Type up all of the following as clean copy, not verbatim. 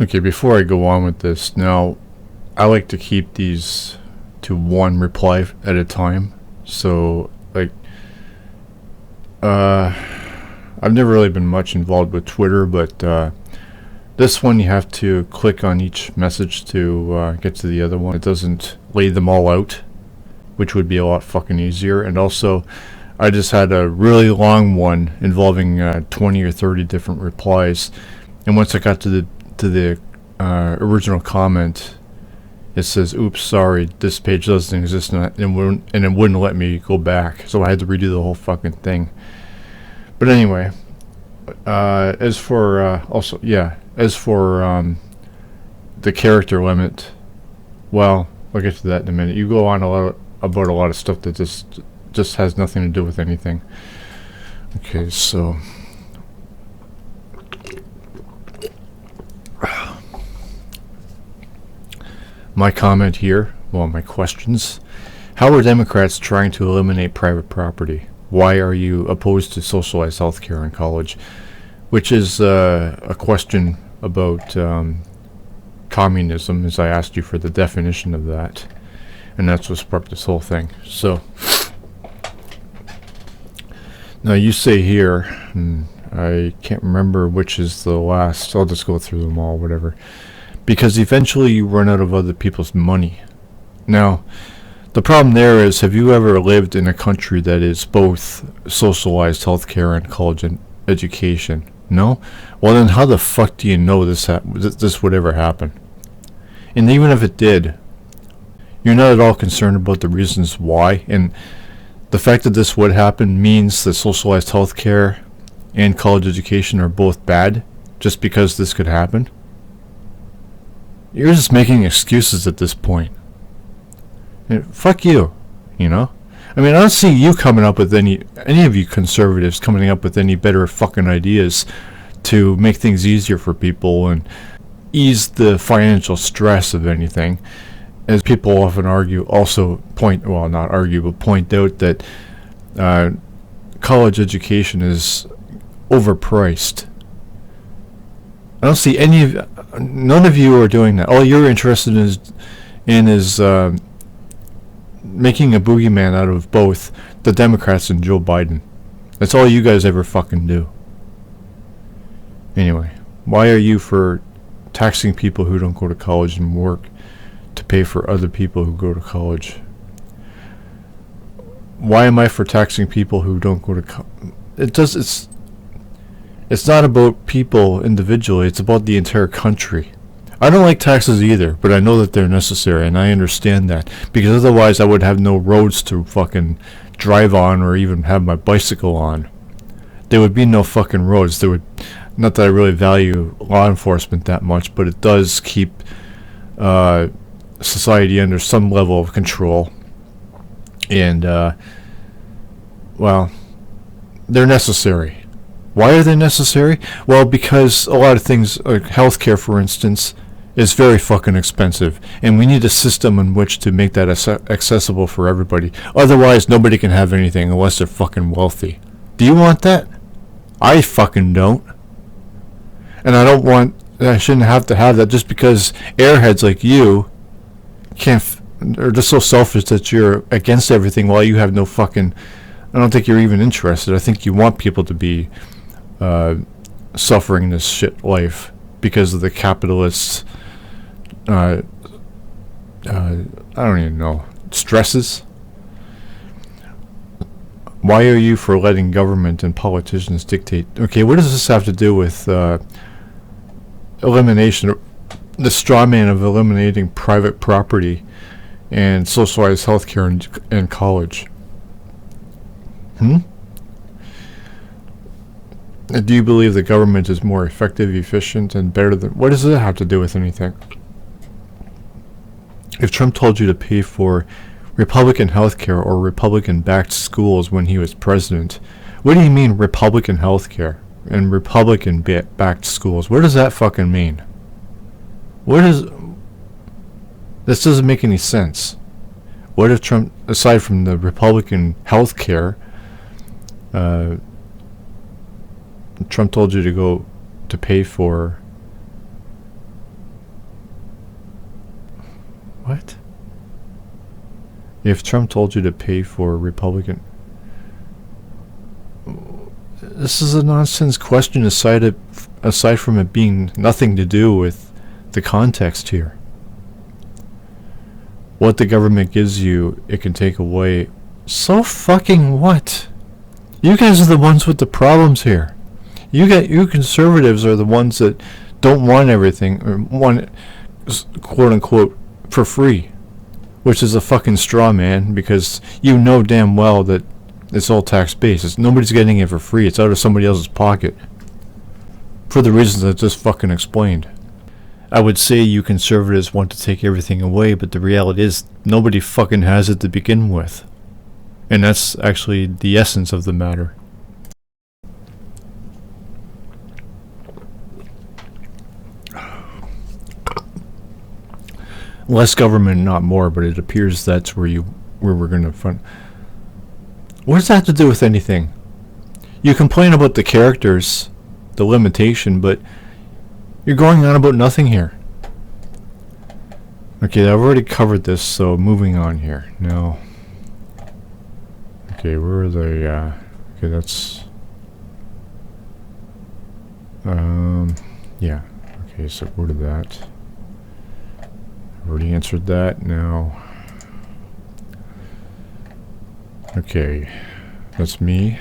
Okay, before I go on with this, now, I like to keep these to one reply at a time. So, like, I've never really been much involved with Twitter, but this one you have to click on each message to get to the other one. It doesn't lay them all out, which would be a lot fucking easier. And also, I just had a really long one involving 20 or 30 different replies. And once I got to the original comment, it says, "Oops, sorry, this page doesn't exist," and it wouldn't let me go back. So I had to redo the whole fucking thing. But anyway, as for the character limit, well, I'll get to that in a minute. You go on about a lot of stuff that just has nothing to do with anything. Okay, so my comment here, well, my questions. How are Democrats trying to eliminate private property? Why are you opposed to socialized health care in college? Which is a question about communism, as I asked you for the definition of that. And that's what sparked this whole thing. So, now you say here, I can't remember which is the last, I'll just go through them all, whatever. Because eventually you run out of other people's money. Now, the problem there is, have you ever lived in a country that is both socialized healthcare and college education? No? Well, then how the fuck do you know this would ever happen? And even if it did, you're not at all concerned about the reasons why. And the fact that this would happen means that socialized healthcare and college education are both bad just because this could happen. You're just making excuses at this point. Fuck you, you know? I mean, I don't see you coming up with any of you conservatives coming up with any better fucking ideas to make things easier for people and ease the financial stress of anything. As people often argue, point out that college education is overpriced. I don't see none of you are doing that. All you're interested in is making a boogeyman out of both the Democrats and Joe Biden. That's all you guys ever fucking do. Anyway, why are you for taxing people who don't go to college and work to pay for other people who go to college? Why am I for taxing people who don't go to college? It's not about people individually, it's about the entire country. I don't like taxes either, but I know that they're necessary, and I understand that. Because otherwise I would have no roads to fucking drive on or even have my bicycle on. There would be no fucking roads. Not that I really value law enforcement that much, but it does keep society under some level of control. And, well, they're necessary. Why are they necessary? Well, because a lot of things, like healthcare, for instance, is very fucking expensive, and we need a system in which to make that accessible for everybody. Otherwise, nobody can have anything unless they're fucking wealthy. Do you want that? I fucking don't. And I shouldn't have to have that just because airheads like you are just so selfish that you're against everything while you have no fucking... I don't think you're even interested. I think you want people to be suffering this shit life because of the capitalists' I don't even know, stresses. Why are you for letting government and politicians dictate? Okay, what does this have to do with elimination, the straw man of eliminating private property and socialized healthcare and college? Do you believe the government is more effective, efficient, and better than... What does it have to do with anything? If Trump told you to pay for Republican healthcare or Republican-backed schools when he was president, what do you mean Republican healthcare and Republican-backed schools? What does that fucking mean? This doesn't make any sense. What if Trump, aside from the Republican healthcare, Trump told you to pay for What? If Trump told you to pay for Republican... This is a nonsense question aside from it being nothing to do with the context here. What the government gives you, it can take away. So fucking what? You guys are the ones with the problems here. You conservatives are the ones that don't want everything, or want quote unquote for free, which is a fucking straw man, because you know damn well that it's all tax based. Nobody's getting it for free. It's out of somebody else's pocket, for the reasons I just fucking explained. I would say you conservatives want to take everything away, but the reality is nobody fucking has it to begin with. And that's actually the essence of the matter. Less government, not more, but it appears that's where we're going to find. What does that have to do with anything? You complain about the characters, the limitation, but you're going on about nothing here. Okay, I've already covered this, so moving on here. Now, okay, where are they? Okay, that's yeah. Okay, so go to that. I've already answered that. Now, okay, that's me.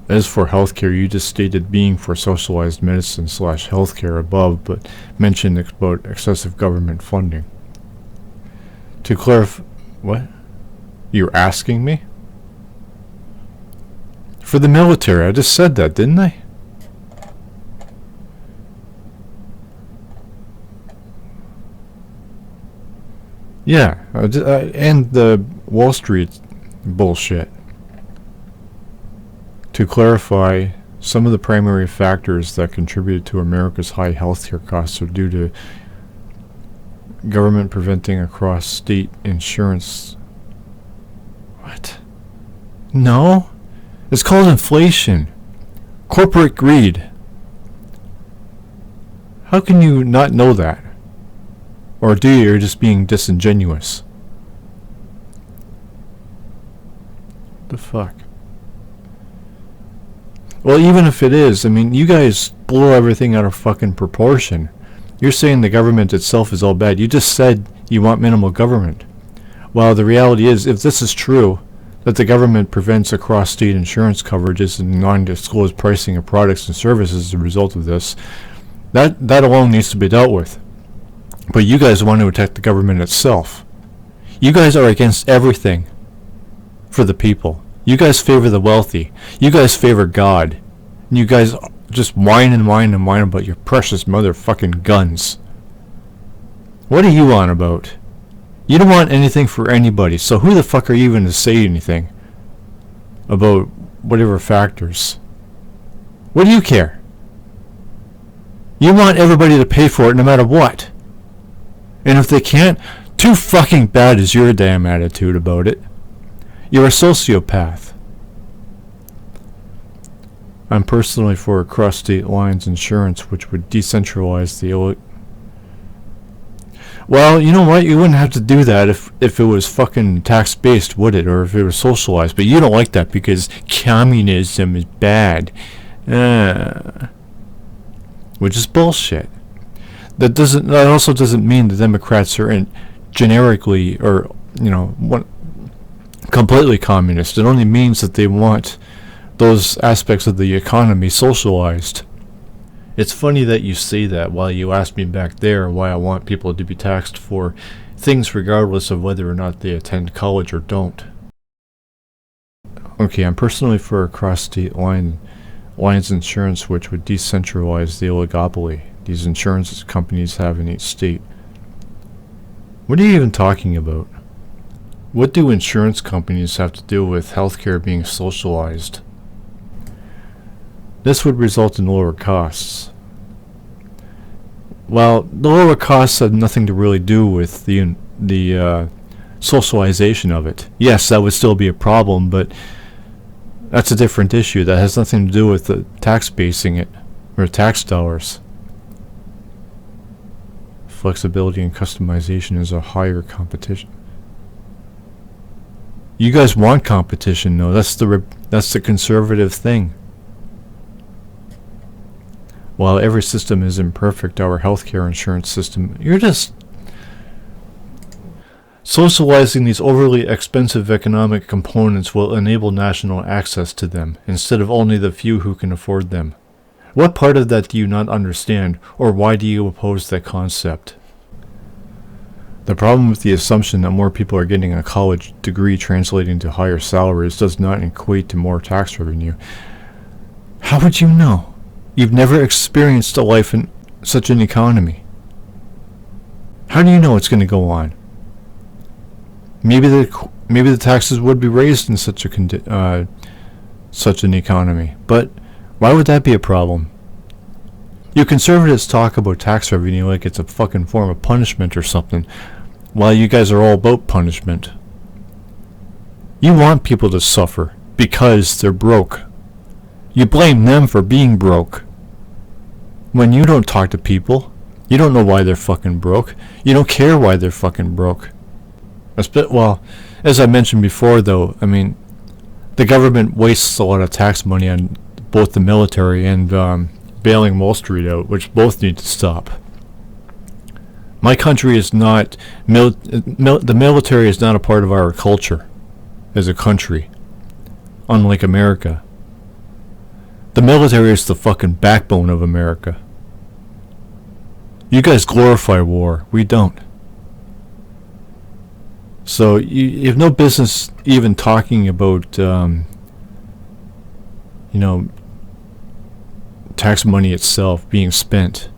As for healthcare, you just stated being for socialized medicine / healthcare above, but mentioned about excessive government funding. To clarify, what? You're asking me? For the military, I just said that, didn't I? Yeah, and the Wall Street bullshit. To clarify, some of the primary factors that contribute to America's high healthcare costs are due to government preventing across state insurance. What? No? It's called inflation. Corporate greed. How can you not know that? Or do you? You're just being disingenuous. The fuck? Well, even if it is, I mean, you guys blow everything out of fucking proportion. You're saying the government itself is all bad. You just said you want minimal government. Well, the reality is, if this is true, that the government prevents across-state insurance coverages and non-disclosed pricing of products and services as a result of this, that alone needs to be dealt with. But you guys want to attack the government itself. You guys are against everything for the people. You guys favor the wealthy. You guys favor God. And you guys just whine and whine and whine about your precious motherfucking guns. What are you on about? You don't want anything for anybody, so who the fuck are you even to say anything about whatever factors? What do you care? You want everybody to pay for it no matter what. And if they can't, too fucking bad is your damn attitude about it. You're a sociopath. I'm personally for cross-state lines insurance, which would decentralize the... Well, you know what? You wouldn't have to do that if it was fucking tax-based, would it? Or if it was socialized. But you don't like that because communism is bad. Which is bullshit. That also doesn't mean the Democrats are generically or, completely communist. It only means that they want those aspects of the economy socialized. It's funny that you say that while you asked me back there why I want people to be taxed for things regardless of whether or not they attend college or don't. Okay, I'm personally for a cross-state lines insurance which would decentralize the oligopoly these insurance companies have in each state. What are you even talking about? What do insurance companies have to do with healthcare being socialized? This would result in lower costs. Well, the lower costs have nothing to really do with the socialization of it. Yes, that would still be a problem, but that's a different issue. That has nothing to do with the tax basing it, or tax dollars. flexibility and customization is a higher competition. You guys want competition, though. That's the conservative thing. While every system is imperfect, our healthcare insurance system, you're just socializing these overly expensive economic components will enable national access to them, instead of only the few who can afford them. What part of that do you not understand, or why do you oppose that concept? The problem with the assumption that more people are getting a college degree translating to higher salaries does not equate to more tax revenue. How would you know? You've never experienced a life in such an economy. How do you know it's going to go on? Maybe the taxes would be raised in such an economy, but why would that be a problem? You conservatives talk about tax revenue like it's a fucking form of punishment or something, while you guys are all about punishment. You want people to suffer because they're broke. You blame them for being broke. When you don't talk to people, you don't know why they're fucking broke. You don't care why they're fucking broke. Well, as I mentioned before, though, I mean, the government wastes a lot of tax money on both the military and bailing Wall Street out, which both need to stop. My country is not... the military is not a part of our culture as a country, unlike America. The military is the fucking backbone of America. You guys glorify war. We don't. So you have no business even talking about, tax money itself being spent.